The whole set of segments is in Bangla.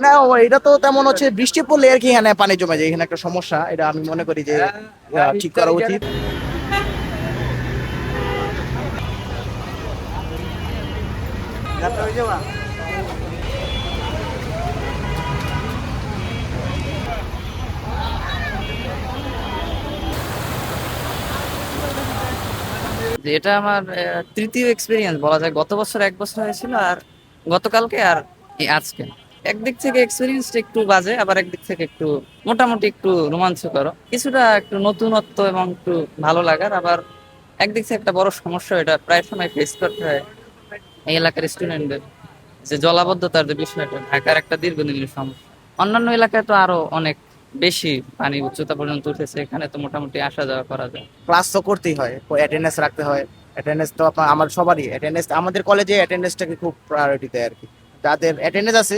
না, এটা তো তেমন হচ্ছে বৃষ্টি পড়লে আর কি এখানে পানি জমে যায়, এখানে একটা সমস্যা, এটা আমি মনে করি যে ঠিক করা উচিত। যে এটা আমার তৃতীয় এক্সপিরিয়েন্স বলা যায়। গত বছর এক বছর হয়েছিল, আর গতকালকে, আর এই আজকে। একদিক থেকে এক্সপিরিয়েন্সটা একটু বাজে, আবার একদিক থেকে একটু মোটামুটি একটু রোমাঞ্চকর, কিছুটা একটু নতুনত্ব এবং একটু ভালো লাগার। আবার একদিক থেকে একটা বড় সমস্যা, এটা প্রায় সময় ফেস করতে হয় এই এলাকার স্টুডেন্টদের, যে জলাবদ্ধতার যে বিষয়টা ঢাকার একটা দীর্ঘদিনের সমস্যা। অন্যান্য এলাকায় তো আরো অনেক বেশি পানি উচ্চতা পর্যন্ত উঠেছে, এখানে তো মোটামুটি আসা যাওয়া করা যায়। ক্লাস তো করতেই হয়, অ্যাটেন্ডেন্স রাখতে হয়। অ্যাটেন্ডেন্স তো আপনার আমার সবারই অ্যাটেন্ডেন্স, আমাদের কলেজে অ্যাটেন্ডেন্সটাকে খুব প্রায়োরিটি দেয় আর কি। যাদের অ্যাটেন্ডেন্স আছে,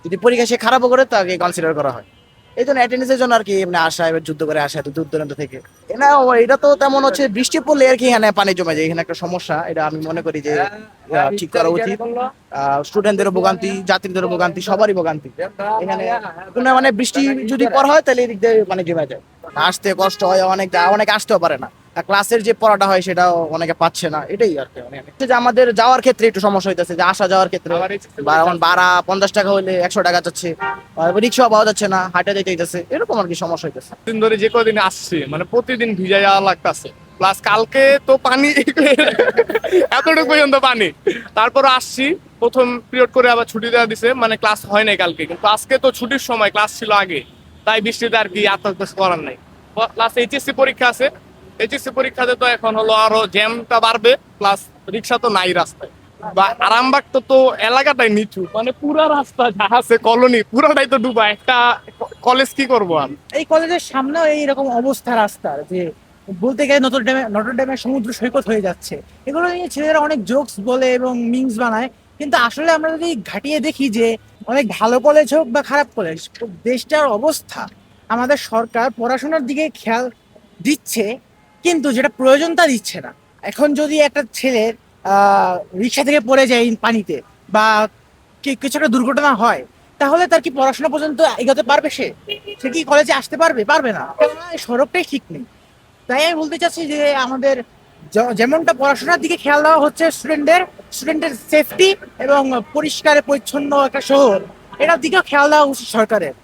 যদি পরীক্ষা সে খারাপও করে তাকে কনসিডার করা হয়। এই জন্য অ্যাটেন্ডেন্সের জন্য আর কি এমনি আসা, এবার যুদ্ধ করে আসা এত দূর দূরান্ত থেকে। না, এটা তো তেমন হচ্ছে বৃষ্টি পড়লে আর কি এখানে পানি জমে যায়, এখানে একটা সমস্যা, এটা আমি মনে করি যে ঠিক করা উচিত। স্টুডেন্টদেরও ভোগান্তি, যাত্রীদেরও ভোগান্তি, সবারই ভোগান্তি এখানে। কোনো মানে বৃষ্টি যদি পড়া হয় তাহলে এদিক দিয়ে মানে জমে যায়, আসতে কষ্ট হয়, অনেকে আসতেও পারে না। আর ক্লাসের যে পড়াটা হয় সেটাও অনেকে পাচ্ছে না, এটাই আর কি। যে আমাদের যাওয়ার ক্ষেত্রে একটু সমস্যা হইতেছে, যে আসা যাওয়ার ক্ষেত্রে এখন ভাড়া 50 টাকা হইলে 100 টাকা যাচ্ছে, রিক্সা পাওয়া যাচ্ছে না, হাঁটে যেতে হইতেছে, এরকম আর কি সমস্যা হইতেছে। দিন ধরে যে কদিন আসছি মানে প্রতিদিন ভিজে যাওয়া লাগতেছে। প্লাস কালকে তো পানি এতটুকু পর্যন্ত পানি। তারপর আসছি, প্রথম পিরিয়ড করে আবার ছুটি দেওয়া দিছে, মানে ক্লাস হয় নাই কালকে, কিন্তু আজকে তো ছুটির সময়, ক্লাস ছিল আগে, তাই বৃষ্টিতে আর কি এত কিছু করার নাই। প্লাস এইচএসসি পরীক্ষা আছে, এইচএসসি পরীক্ষাতে তো এখন হলো আরো জ্যামটা বাড়বে, প্লাস রিক্সা তো নাই রাস্তায়। বা আরামবাগ তো তো এলাকাটাই নিচু, মানে পুরা রাস্তা যা আছে কলোনি পুরাটাই তো ডুবা। একটা কলেজ কি করবো আর। এই কলেজের সামনেও এইরকম অবস্থা রাস্তার, যে বলতে গেলে নটরডেমের সমুদ্র সৈকত হয়ে যাচ্ছে। এগুলো নিয়ে ছেলেরা অনেক জোকস বলে এবং মিমস বানায়, কিন্তু আসলে আমরা যদি ঘাটিয়ে দেখি যে অনেক ভালো কলেজ হোক বা খারাপ কলেজ, দেশটার অবস্থা, আমাদের সরকার পড়াশোনার দিকে খেয়াল দিচ্ছে, কিন্তু যেটা প্রয়োজন তা দিচ্ছে না। এখন যদি একটা ছেলের রিক্সা থেকে পড়ে যায় পানিতে, বা কিছু একটা দুর্ঘটনা হয়, তাহলে তার কি পড়াশোনা পর্যন্ত এগোতে পারবে? সে সে কি কলেজে আসতে পারবে? পারবে না, কেননা এই সড়কটাই ঠিক নেই। তাই আমি বলতে চাচ্ছি যে আমাদের যেমনটা পড়াশোনার দিকে খেয়াল দেওয়া হচ্ছে, স্টুডেন্টের সেফটি এবং পরিষ্কার পরিচ্ছন্ন একটা শহর, এটার দিকেও খেয়াল দেওয়া উচিত সরকারের।